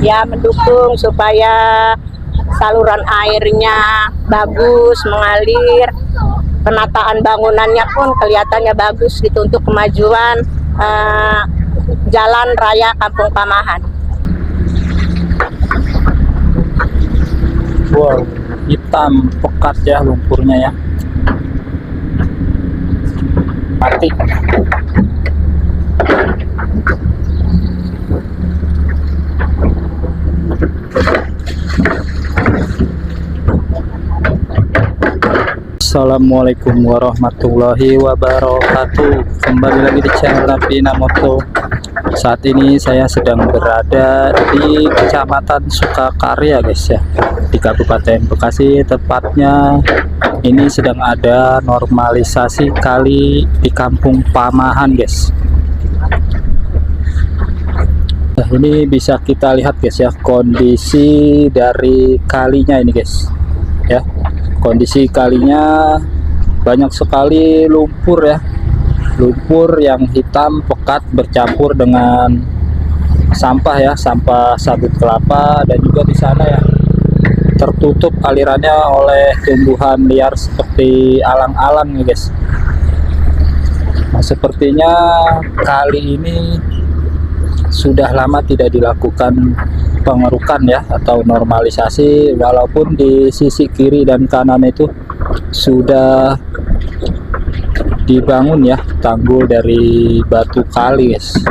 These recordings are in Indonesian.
ya mendukung supaya saluran airnya bagus mengalir, penataan bangunannya pun kelihatannya bagus gitu untuk kemajuan jalan raya Kampung Pamahan. Wow, hitam pekat ya lumpurnya ya. Mati. Assalamualaikum warahmatullahi wabarakatuh. Kembali lagi di channel Napina Moto. Saat ini saya sedang berada di Kecamatan Sukakarya guys ya, di Kabupaten Bekasi tepatnya. Ini sedang ada normalisasi kali di Kampung Pamahan guys. Nah, ini bisa kita lihat guys ya, kondisi dari kalinya ini guys ya. Kondisi kalinya banyak sekali lumpur ya, lumpur yang hitam pekat bercampur dengan sampah ya, sampah sabut kelapa, dan juga di sana ya tertutup alirannya oleh tumbuhan liar seperti alang-alang nih guys. Nah, sepertinya kali ini sudah lama tidak dilakukan pengerukan ya atau normalisasi, walaupun di sisi kiri dan kanan itu sudah dibangun ya tanggul dari batu kali guys.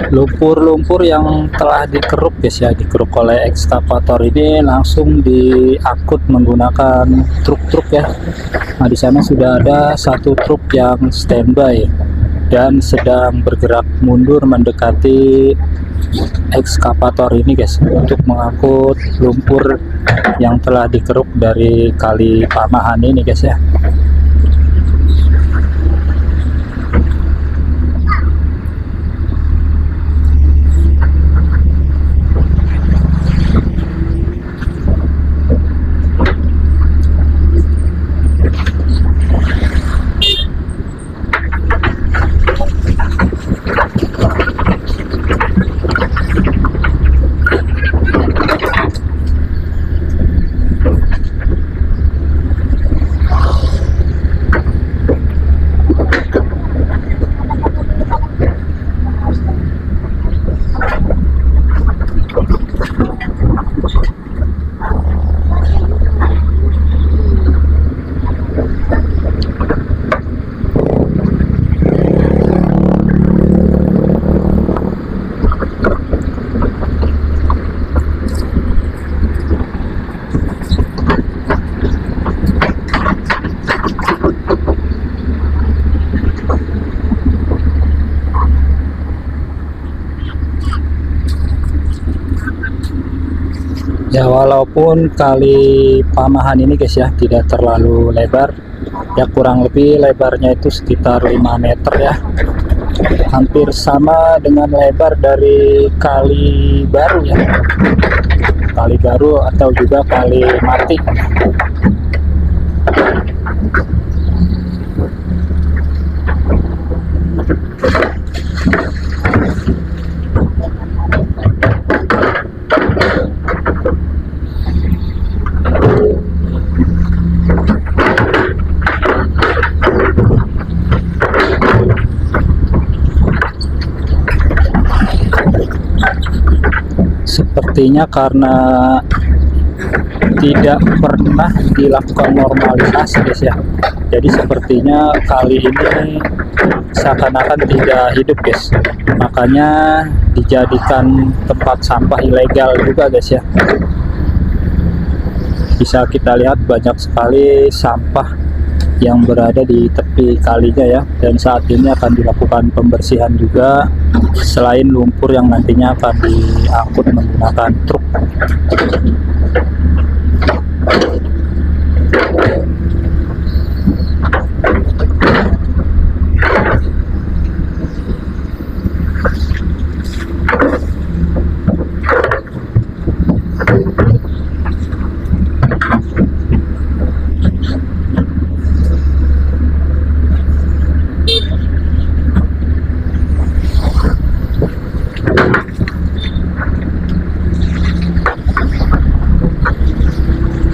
Lumpur-lumpur yang telah dikeruk guys ya, dikeruk oleh ekskavator ini langsung diangkut menggunakan truk-truk ya. Nah, di sana sudah ada satu truk yang standby dan sedang bergerak mundur mendekati ekskavator ini guys, untuk mengangkut lumpur yang telah dikeruk dari kali Pamahan ini guys ya. Ya, walaupun kali Pamahan ini guys ya tidak terlalu lebar ya, kurang lebih lebarnya itu sekitar 5 meter ya, hampir sama dengan lebar dari Kali Baru ya, Kali Baru atau juga Kali Mati. sepertinya karena tidak pernah dilakukan normalisasi guys ya. Jadi sepertinya kali ini seakan-akan tidak hidup guys, makanya dijadikan tempat sampah ilegal juga guys ya. Bisa kita lihat banyak sekali sampah yang berada di tepi kalinya ya, dan saat ini akan dilakukan pembersihan juga, selain lumpur yang nantinya akan diangkut menggunakan truk.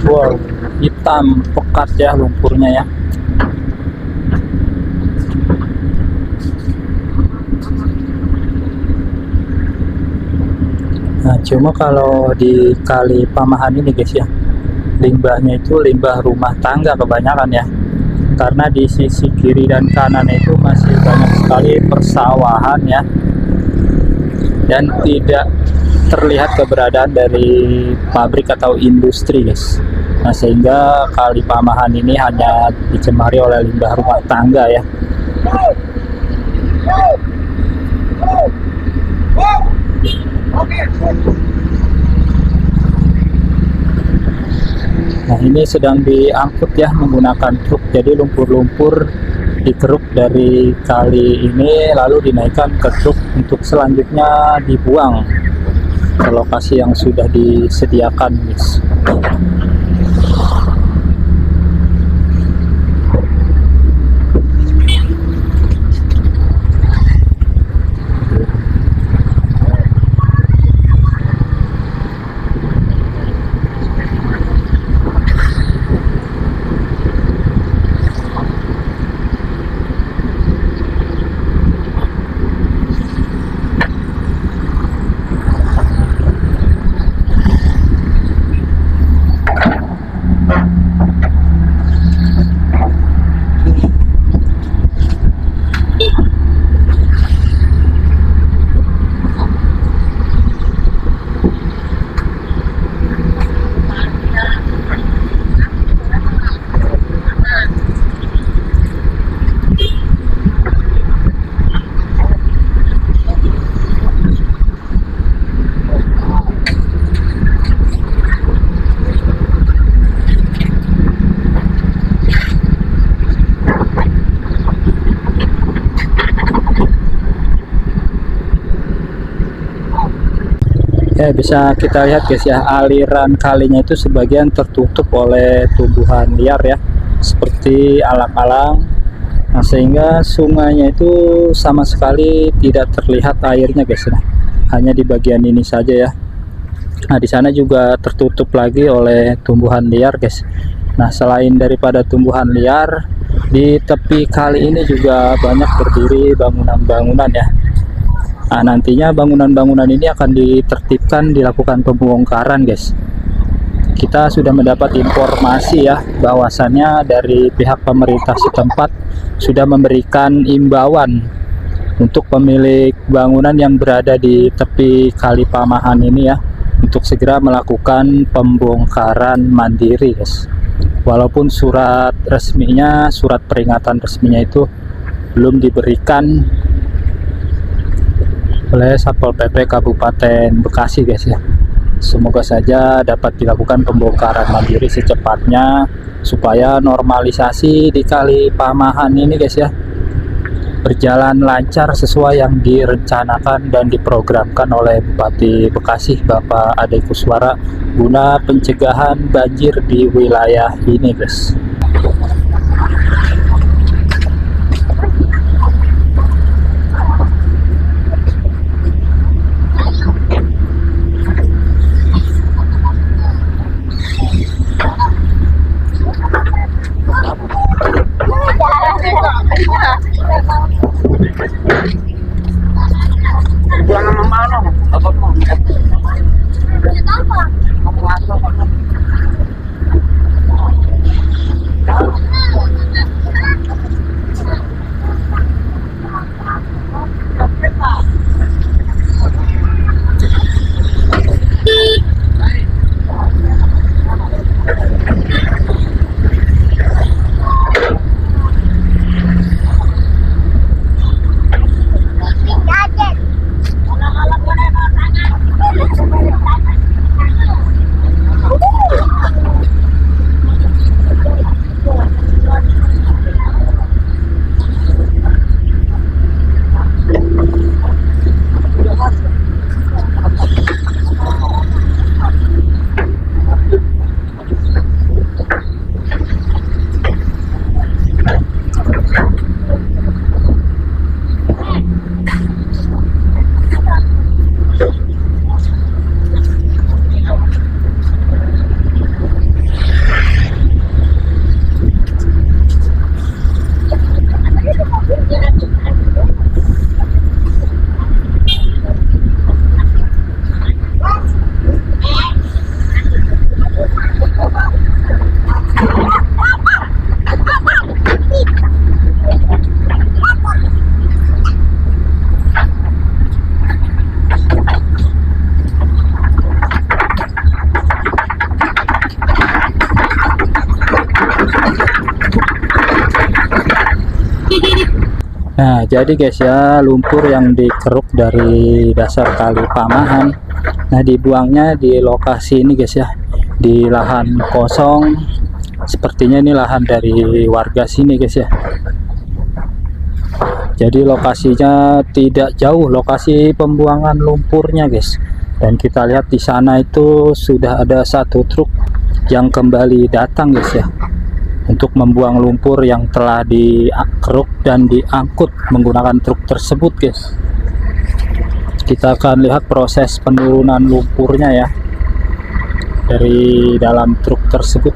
Wow, hitam pekat ya lumpurnya ya. Nah, cuma kalau di Kali Pamahan ini guys ya, limbahnya itu limbah rumah tangga kebanyakan ya. Karena di sisi kiri dan kanan itu masih banyak sekali persawahan ya. Dan tidak terlihat keberadaan dari pabrik atau industri guys. Nah, sehingga Kali Pamahan ini hanya dicemari oleh limbah rumah tangga ya. Nah, ini sedang diangkut ya menggunakan truk. Jadi lumpur-lumpur dikeruk dari kali ini lalu dinaikkan ke truk untuk selanjutnya dibuang ke lokasi yang sudah disediakan guys. Ya, bisa kita lihat guys ya, aliran kalinya itu sebagian tertutup oleh tumbuhan liar ya, seperti alang-alang. Nah, sehingga sungainya itu sama sekali tidak terlihat airnya guys. Nah, hanya di bagian ini saja ya. Nah, di sana juga tertutup lagi oleh tumbuhan liar guys. Nah, selain daripada tumbuhan liar, di tepi kali ini juga banyak berdiri bangunan-bangunan ya. Nah, nantinya bangunan-bangunan ini akan ditertibkan, dilakukan pembongkaran guys. Kita sudah mendapat informasi ya, bahwasannya dari pihak pemerintah setempat sudah memberikan imbauan untuk pemilik bangunan yang berada di tepi Kali Pamahan ini ya, untuk segera melakukan pembongkaran mandiri guys. Walaupun surat resminya, surat peringatan resminya itu belum diberikan oleh Satpol PP Kabupaten Bekasi guys ya. Semoga saja dapat dilakukan pembongkaran mandiri secepatnya supaya normalisasi di Kali Pamahan ini guys ya berjalan lancar sesuai yang direncanakan dan diprogramkan oleh Bupati Bekasi Bapak Ade Kuswara guna pencegahan banjir di wilayah ini guys. Jangan memano, apa mau? Nah, jadi guys ya, lumpur yang dikeruk dari dasar kali Pamahan, nah dibuangnya di lokasi ini guys ya, di lahan kosong. Sepertinya ini lahan dari warga sini guys ya. Jadi lokasinya tidak jauh lokasi pembuangan lumpurnya guys. Dan kita lihat di sana itu sudah ada satu truk yang kembali datang guys ya, untuk membuang lumpur yang telah dikeruk dan diangkut menggunakan truk tersebut guys. Kita akan lihat proses penurunan lumpurnya ya dari dalam truk tersebut.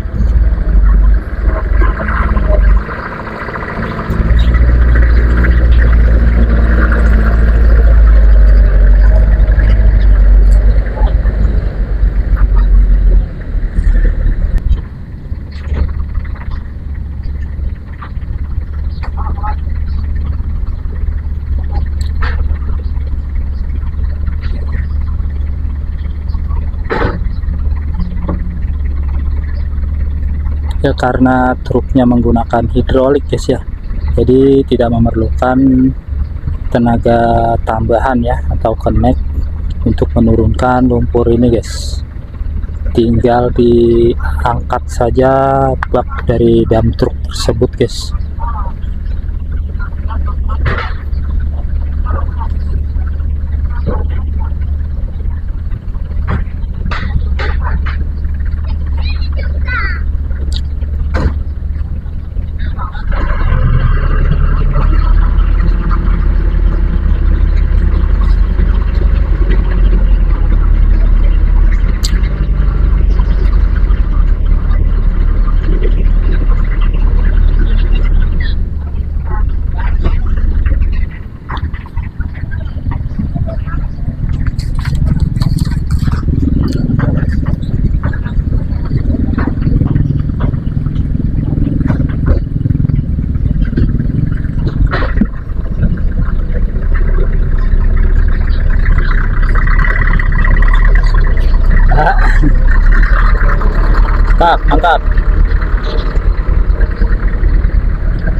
Ya, karena truknya menggunakan hidrolik guys ya, jadi tidak memerlukan tenaga tambahan ya atau connect untuk menurunkan lumpur ini guys. Tinggal diangkat saja bak dari dam truk tersebut guys. Angkat.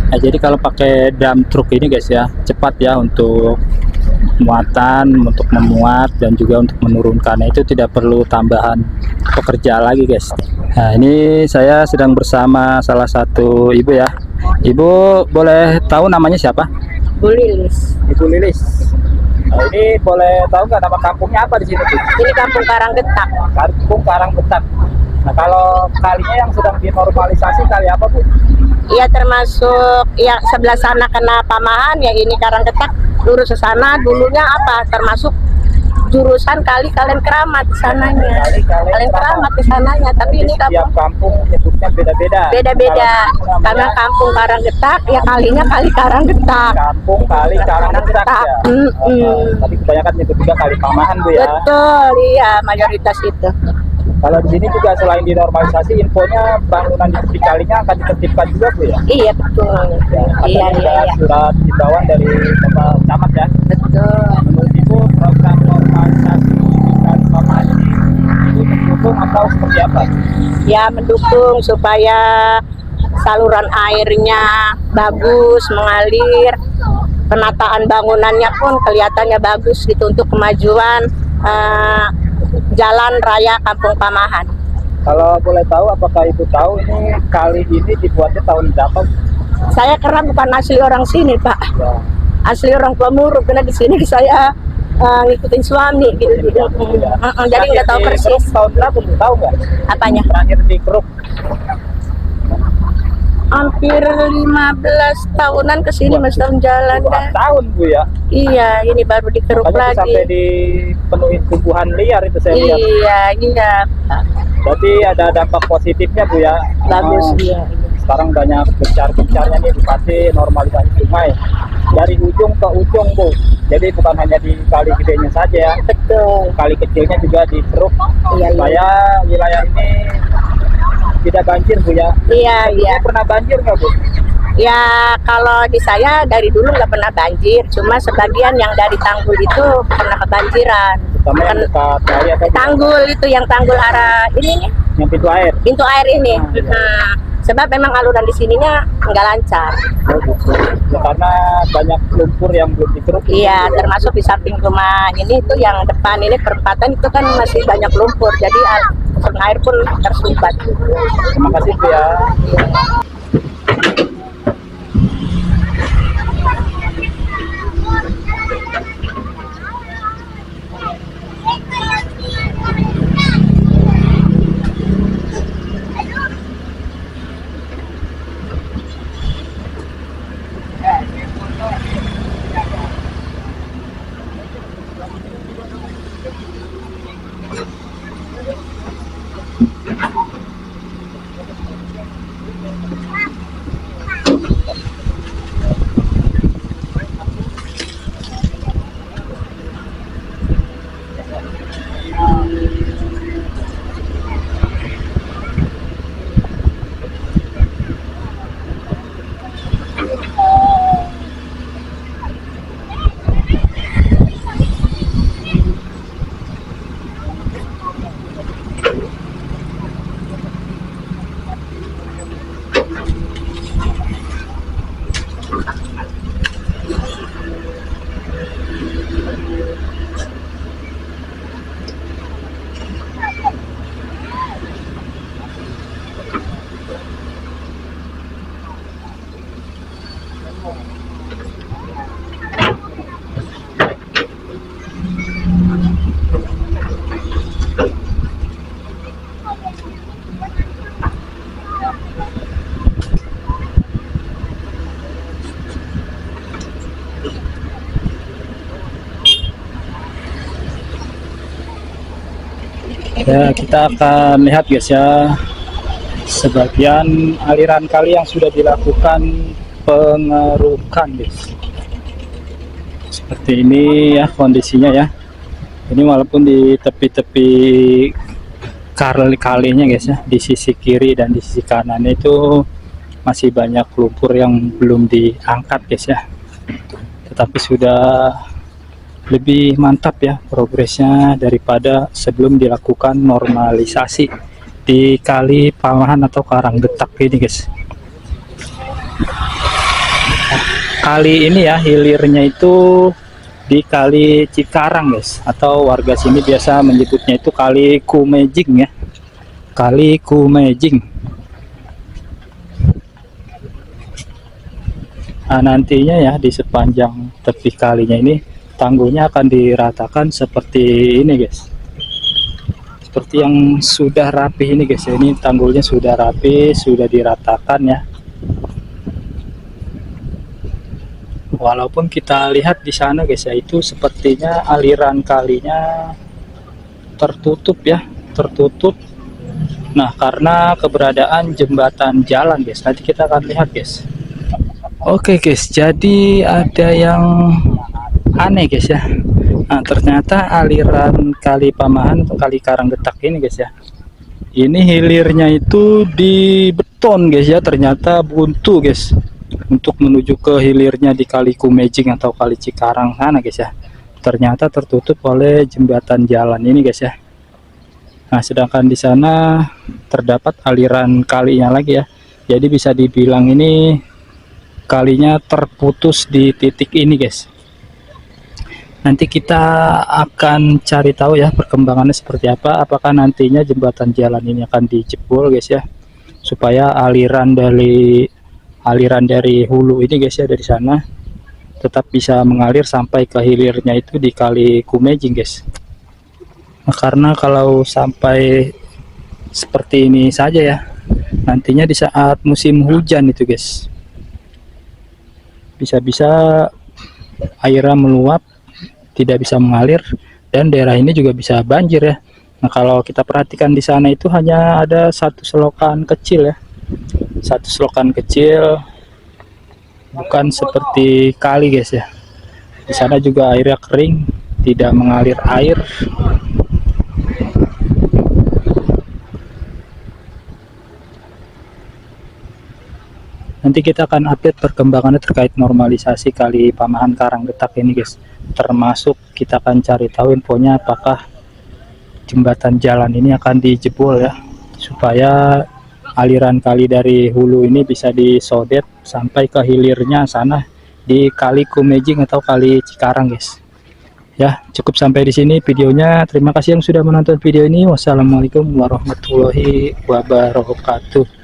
Nah, jadi kalau pakai dam truk ini guys ya, cepat ya untuk muatan, untuk memuat dan juga untuk menurunkannya, itu tidak perlu tambahan pekerja lagi guys. Nah, ini saya sedang bersama salah satu ibu ya. Ibu boleh tahu namanya siapa? Bu Lilis. Ibu Lilis. Nah, ini boleh tahu nggak nama kampungnya apa di sini? Ini Kampung Karanggetak. Kampung Karanggetak. Nah, kalau kalinya yang sedang dinormalisasi kali apa Bu? Iya, termasuk yang sebelah sana kena Pamahan, ya ini Karanggetak. Lurus ke sana dulunya apa? Termasuk jurusan Kali Kalen Keramat di sananya. Kalen Keramat di sananya, tapi ini setiap kampung nyebutnya beda-beda. Beda-beda. Karena Kampung Karanggetak ya kalinya Kali Karanggetak. Kampung Kali Karanggetak ya. Tapi kebanyakan nyebut juga Kali Pamahan Bu ya. Betul, iya mayoritas itu. Kalau di sini juga selain dinormalisasi, infonya bangunan di tepi kalinya akan ditertibkan juga Bu ya. Iya betul. Ya, iya. Surat himbauan dari Bapak Camat ya. Betul. Menurut Ibu program normalisasi di Kali Pamahan ini mendukung atau seperti apa? Ya mendukung supaya saluran airnya bagus, mengalir, penataan bangunannya pun kelihatannya bagus gitu untuk kemajuan jalan raya Kampung Pamahan. Kalau boleh tahu, apakah Ibu tahu ini kali ini dibuatnya tahun berapa? Saya karena bukan asli orang sini Pak, Ya. asli orang Pemuruk, karena di sini saya ngikutin suami gitu. Jadi nggak tahu persis. Tahun berapa Bu, tahu nggak? Apanya? Terakhir dikeruk. Hampir 15 tahunan kesini Mas, tahun jalan dah. Tahun Bu ya. Iya, ini baru dikeruk Makanya sampai lagi. dipenuhi tumbuhan liar itu saya lihat. Iya. Berarti ada dampak positifnya Bu ya. Bagus iya. Sekarang banyak gencar-gencarnya nih Bupati normalisasi sungai dari ujung ke ujung Bu. Jadi bukan hanya di kali gedenya saja ya. Betul. Kali kecilnya juga dikeruk Iya. supaya wilayah ini tidak banjir Bu ya. Iya. Pernah banjir nggak Bu? Ya kalau di saya dari dulu nggak pernah banjir, cuma sebagian yang dari tanggul itu pernah kebanjiran. Terutama yang dekat kali atau Tanggul itu yang tanggul arah ini nih, yang pintu air. pintu air ini. Iya. Nah, Sebab memang aluran di sininya nggak lancar. Oh, gitu. Ya, karena banyak lumpur yang belum dikeruk. Iya, termasuk di samping rumah ini tuh yang depan ini perempatan itu kan masih banyak lumpur, jadi air pun tersumbat. Terima kasih Bu ya. Ya, kita akan lihat guys ya, sebagian aliran kali yang sudah dilakukan pengerukan guys. Seperti ini ya kondisinya ya. Ini walaupun di tepi-tepi kalinya guys ya, di sisi kiri dan di sisi kanan itu masih banyak lumpur yang belum diangkat guys ya. Tetapi sudah lebih mantap ya progresnya daripada sebelum dilakukan normalisasi di Kali Pamahan atau Karangdetak ini guys. Kali ini ya hilirnya itu di Kali Cikarang guys, atau warga sini biasa menyebutnya itu Kali Kumejing ya, Kali Kumejing. Nah, nantinya ya di sepanjang tepi kalinya ini tanggulnya akan diratakan seperti ini guys, seperti yang sudah rapi ini guys ya. Ini tanggulnya sudah rapi, sudah diratakan ya. Walaupun kita lihat di sana guys ya, itu sepertinya aliran kalinya tertutup ya, tertutup. Nah, karena keberadaan jembatan jalan guys, nanti kita akan lihat guys. Oke guys, jadi ada yang aneh guys ya. Nah, ternyata aliran Kali Pamahan atau Kali Karangdetak ini guys ya, ini hilirnya itu di beton guys ya, ternyata buntu guys untuk menuju ke hilirnya di Kali Kumejing atau Kali Cikarang sana guys ya. Ternyata tertutup oleh jembatan jalan ini guys ya. Nah, sedangkan di sana terdapat aliran kalinya lagi ya. Jadi bisa dibilang ini kalinya terputus di titik ini guys. Nanti kita akan cari tahu ya perkembangannya seperti apa. Apakah nantinya jembatan jalan ini akan dijebol guys ya, supaya aliran dari hulu ini guys ya, dari sana tetap bisa mengalir sampai ke hilirnya itu di Kali Kumejing guys. Nah, karena kalau sampai seperti ini saja ya, nantinya di saat musim hujan itu guys, bisa-bisa airnya meluap, tidak bisa mengalir, dan daerah ini juga bisa banjir ya. Nah, kalau kita perhatikan di sana itu hanya ada satu selokan kecil ya, satu selokan kecil, bukan seperti kali guys ya. Di sana juga airnya kering, tidak mengalir air. Nanti kita akan update perkembangannya terkait normalisasi Kali Pamahan Karangdetak ini guys. Termasuk kita akan cari tahu infonya apakah jembatan jalan ini akan dijebol ya, supaya aliran kali dari hulu ini bisa disodet sampai ke hilirnya sana di Kali Kumejing atau Kali Cikarang, guys. Ya, cukup sampai di sini videonya. Terima kasih yang sudah menonton video ini. Wassalamualaikum warahmatullahi wabarakatuh.